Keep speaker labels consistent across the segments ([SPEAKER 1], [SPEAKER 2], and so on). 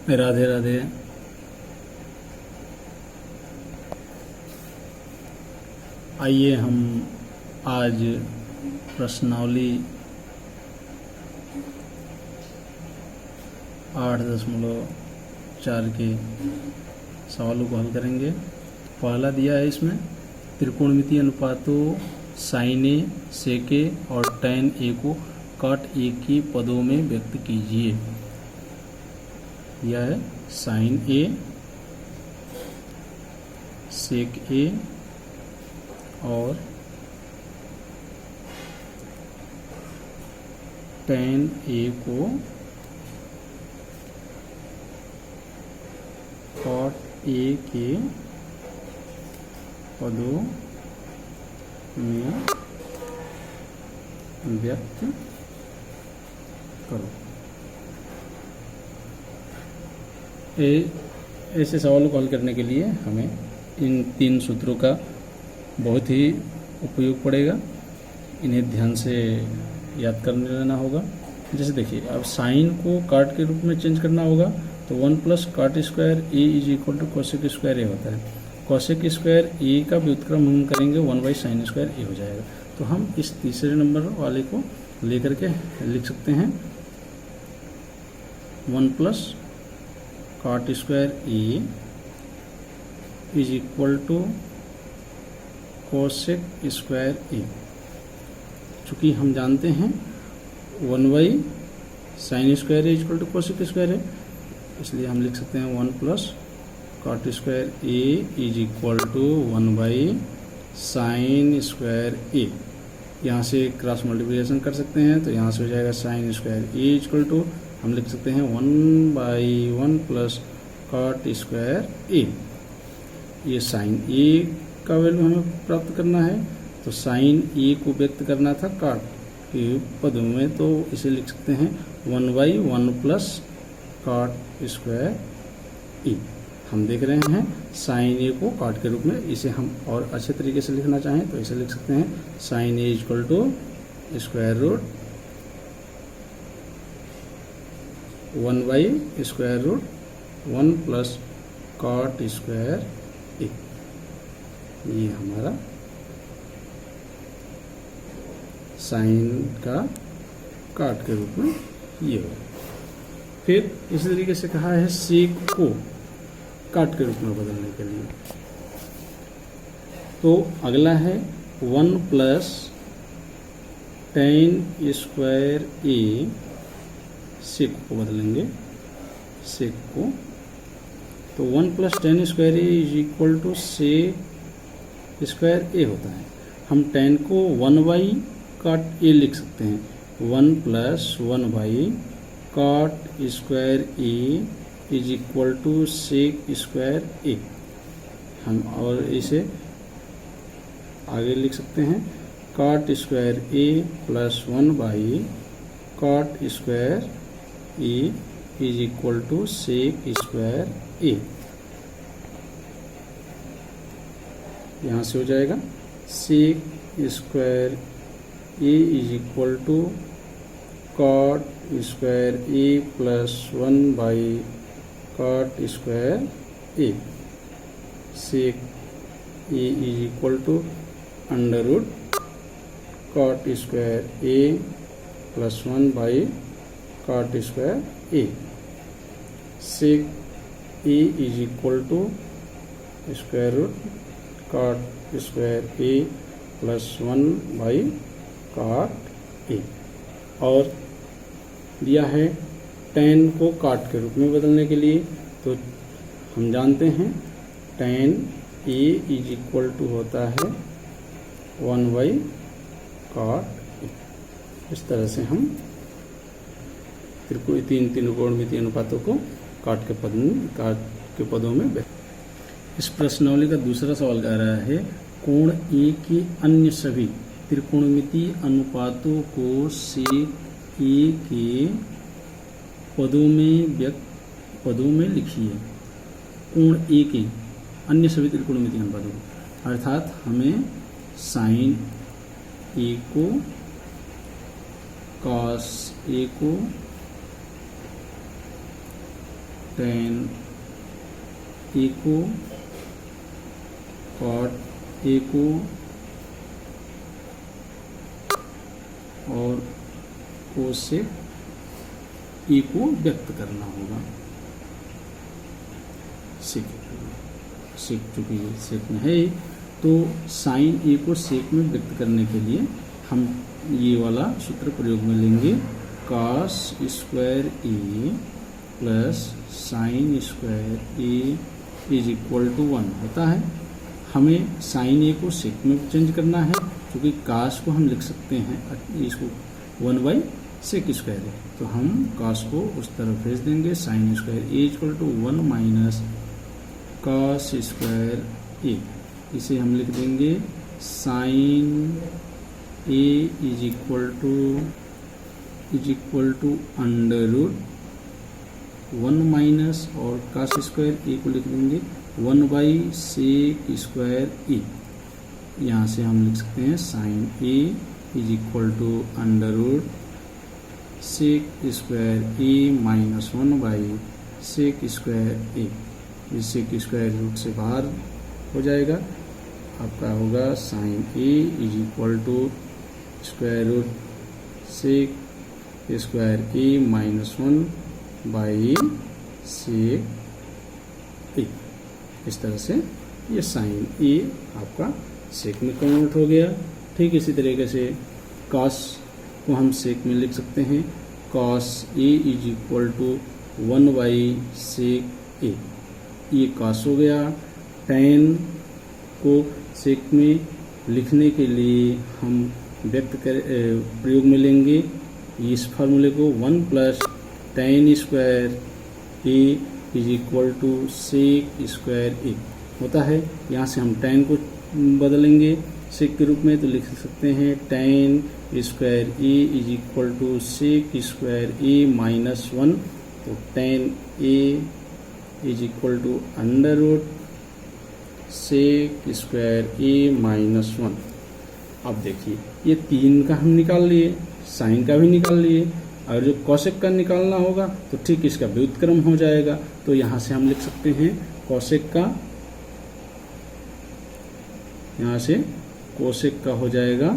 [SPEAKER 1] राधे राधे। आइए हम आज प्रश्नावली 8.4 के सवालों को हल करेंगे। पहला दिया है इसमें त्रिकोणमितीय अनुपातों साइन ए, सेक ए और टैन ए को काट ए के पदों में व्यक्त कीजिए। यह है साइन ए, सेक ए और टैन ए को कॉट ए के पदों में व्यक्त करो। ऐसे सवालों को हल करने के लिए हमें इन 3 सूत्रों का बहुत ही उपयोग पड़ेगा। इन्हें ध्यान से याद करने लेना होगा। जैसे देखिए, अब साइन को काट के रूप में चेंज करना होगा तो 1 plus cot square A is equal to cosec square A होता है। कोसेक स्क्वायर ए का व्युत्क्रम हम करेंगे 1 बाई साइन स्क्वायर ए हो जाएगा। तो हम इस तीसरे नंबर वाले को लेकर के लिख सकते हैं 1 plus cot square A is equal to cosec square A. चूँकि हम जानते हैं 1 by sine square A is equal to cosec square है, इसलिए हम लिख सकते हैं 1 plus cot square A is equal to 1 by sine square A. यहाँ से क्रॉस मल्टीप्लिकेशन कर सकते हैं तो यहाँ से हो जाएगा sine square A is equal to हम लिख सकते हैं 1 by 1 plus cot square A. ये साइन ए का वैल्यू हमें प्राप्त करना है, तो साइन ए को व्यक्त करना था काट के पदों में, तो इसे लिख सकते हैं 1 by 1 plus cot square A. हम देख रहे हैं साइन ए को काट के रूप में, इसे हम और अच्छे तरीके से लिखना चाहें तो इसे लिख सकते हैं sine A equal to square root 1 by square root 1 plus cot square A. ये हमारा साइन का काट के रूप में ये हो। फिर इसी तरीके से कहा है सेक को काट के रूप में बदलने के लिए, तो अगला है 1 plus tan square A. Sec को बदलेंगे, सेक को, तो 1 plus tan square A is equal to sec square A होता है। हम टैन को 1 बाई काट ए लिख सकते हैं 1 plus 1 by cot square A is equal to sec square A. हम और इसे आगे लिख सकते हैं cot square A plus 1 by cot square A is equal to sec square A. यहाँ से हो जाएगा sec square A is equal to cot square A plus 1 by cot square A. Sec A is equal to under root cot square A plus 1 by cot square A. Sec A is equal to square root cot square A plus 1 by cot A. और दिया है tan को काट के रूप में बदलने के लिए, तो हम जानते हैं tan A is equal to होता है 1 बाई कॉट ए। इस तरह से हम त्रिकोणमितीय अनुपातों को काट के पदों में। इस प्रश्नावली का दूसरा सवाल कह रहा है कोण ए के अन्य सभी त्रिकोणमितीय अनुपातों को सेक ए के पदों में लिखिए। कोण ए के अन्य सभी त्रिकोणमितीय अनुपातों को, अर्थात हमें साइन ए को, कॉस ए को, tan ए को, cot ए को और cosec ए को व्यक्त करना होगा। सेक चूंकि सेक में है, तो साइन ए को सेक में व्यक्त करने के लिए हम ये वाला सूत्र प्रयोग में लेंगे, cos square A plus sine square A is equal to 1 होता है। हमें साइन ए को सेक में चेंज करना है, क्योंकि cos को हम लिख सकते हैं, इसको 1 बाई सेक स्क्वायर है, तो हम cos को उस तरफ भेज देंगे। Sine square A equal to 1 minus cos square A, इसे हम लिख देंगे sine A is equal to under root 1 minus और cos स्क्वायर ए को लिख देंगे 1 बाई सेक स्क्वायर ए। यहाँ से हम लिख सकते हैं sine A is equal to under root sec square A minus 1 by sec square A. इस सेक स्क्वायर रूट से बाहर हो जाएगा, आपका होगा sine A is equal to square root sec square A minus 1 by sec A. इस तरह से ये साइन ए आपका सेक में कन्वर्ट हो गया। ठीक इसी तरीके से cos को हम सेक में लिख सकते हैं, cos A is equal to 1 by sec A, ये cos हो गया। tan को सेक में लिखने के लिए हम प्रयोग में लेंगे इस फार्मूले को, 1 plus tan square A is equal to sec square A होता है। यहाँ से हम tan को बदलेंगे सेक के रूप में, तो लिख सकते हैं tan square A is equal to sec square A minus 1, तो tan A is equal to under root sec square A minus 1। अब देखिए ये 3 का हम निकाल लिए, साइन का भी निकाल लिए, और जो कॉसेक का निकालना होगा तो ठीक इसका व्युत्क्रम हो जाएगा। तो यहाँ से हम लिख सकते हैं कॉसेक का, यहाँ से कोसेक का हो जाएगा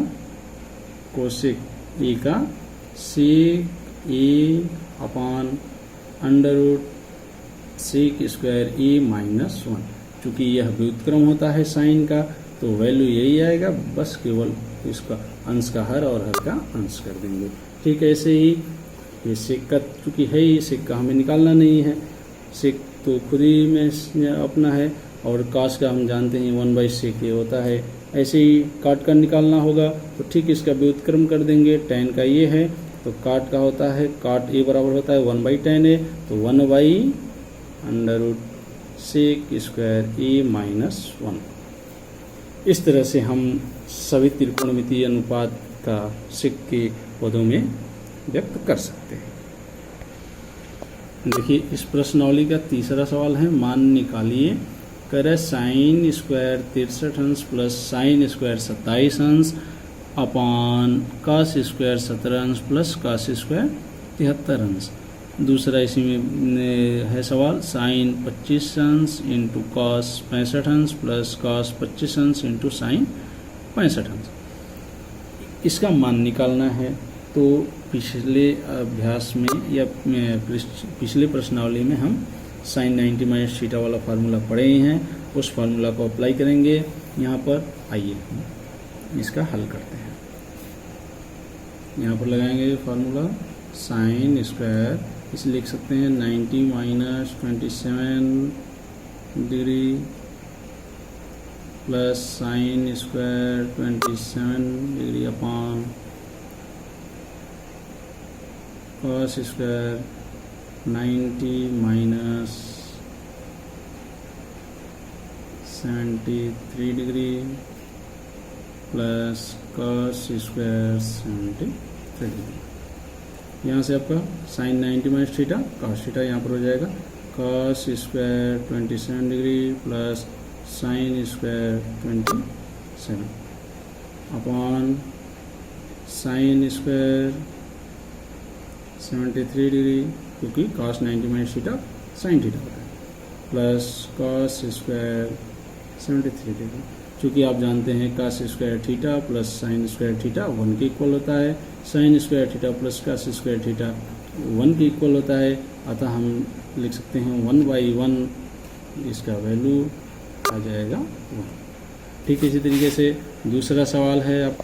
[SPEAKER 1] कोसेक ए का sec A upon under root sec square A minus 1। चूँकि यह व्युत्क्रम होता है साइन का, तो वैल्यू यही आएगा, बस केवल इसका अंश का हर और हर का अंश कर देंगे। ठीक है, ऐसे ही ये सेक का चूँकि है ही, सेक का हमें निकालना नहीं है, सेक तो खुद ही में अपना है, और cos का हम जानते हैं 1 बाई सेक ये होता है। ऐसे ही काट का निकालना होगा तो ठीक इसका व्युत्क्रम कर देंगे, tan का ये है तो काट का होता है, काट ए बराबर होता है 1 बाई tan ए, तो 1 by under root sec square A minus 1। इस तरह से हम सभी त्रिकोणमितीय अनुपात का सेक के पदों में व्यक्त कर सकते हैं। देखिए इस प्रश्नावली का तीसरा सवाल है, मान निकालिए। कह रहे साइन स्क्वायर 63 अंश प्लस साइन स्क्वायर 27 अंश अपान cos स्क्वायर 17 अंश प्लस cos स्क्वायर 73 अंश। दूसरा इसी में है सवाल, साइन 25 अंश इंटू cos 65 अंश प्लस cos 25 अंश इंटू साइन 65 अंश। इसका मान निकालना है। तो पिछले अभ्यास में या पिछले प्रश्नावली में हम साइन 90 माइनस थीटा वाला फार्मूला पढ़े ही हैं, उस फार्मूला को अप्लाई करेंगे यहाँ पर। आइए इसका हल करते हैं। यहाँ पर लगाएंगे फार्मूला साइन स्क्वायर, इसे लिख सकते हैं 90 minus 27 degree plus sine square 27 degree upon cos square 90 minus 73 degree plus cos square 73 degree. यहाँ से आपका sine 90 minus theta cos theta यहाँ पर हो जाएगा cos square 27 degree plus sine square 27 upon sine square 73 degree, क्योंकि cos 90 minus theta sine theta होता है प्लस कॉस स्क्वायर 73 डिग्री। चूँकि आप जानते हैं cos square theta plus sine square theta 1 के इक्वल होता है, sine square theta plus cos square theta 1 के इक्वल होता है, अतः हम लिख सकते हैं 1/1 इसका वैल्यू आ जाएगा 1। ठीक इसी तरीके से दूसरा सवाल है आप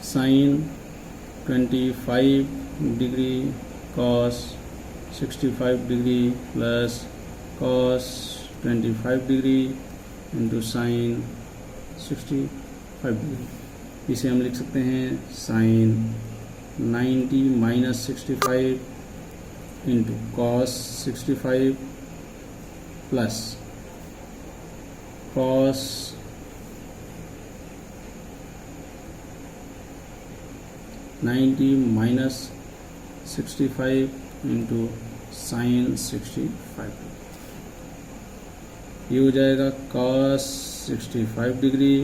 [SPEAKER 1] sine 25 degree cos 65 degree plus cos 25 degree into sine 65 degree. इसे हम लिख सकते हैं sine 90 minus 65 into cos 65 plus cos 90 minus 65 into sine 65। ये हो जाएगा cos 65 degree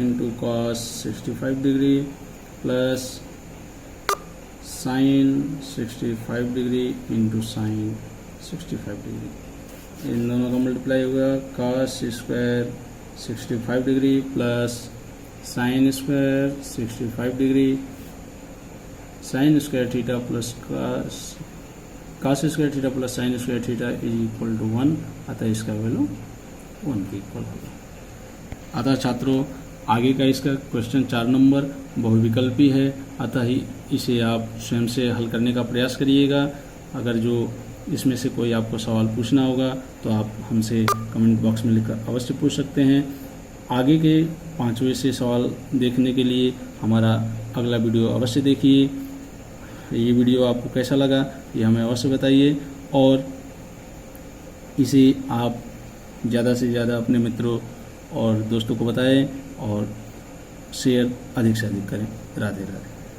[SPEAKER 1] into cos 65 degree plus sine 65 degree into sine 65 degree. इन दोनों का मल्टीप्लाई होगा cos square 65 degree plus sine square 65 degree, sign square theta plus cos square theta plus sine square theta is equal to 1, अतः इसका value 1 के equal होगा। अतः छात्रों आगे का इसका क्वेश्चन 4 नंबर बहुविकल्पी है, अतः ही इसे आप स्वयं से हल करने का प्रयास करिएगा। अगर जो इसमें से कोई आपको सवाल पूछना होगा तो आप हमसे कमेंट बॉक्स में लिखकर अवश्य पूछ सकते हैं। आगे के 5वें से सवाल देखने के लिए हमारा अगला वीडियो अवश्य देखिए। ये वीडियो आपको कैसा लगा ये हमें अवश्य बताइए और इसे आप ज़्यादा से ज़्यादा अपने मित्रों और दोस्तों को बताएं और शेयर अधिक से अधिक करें। राधे राधे।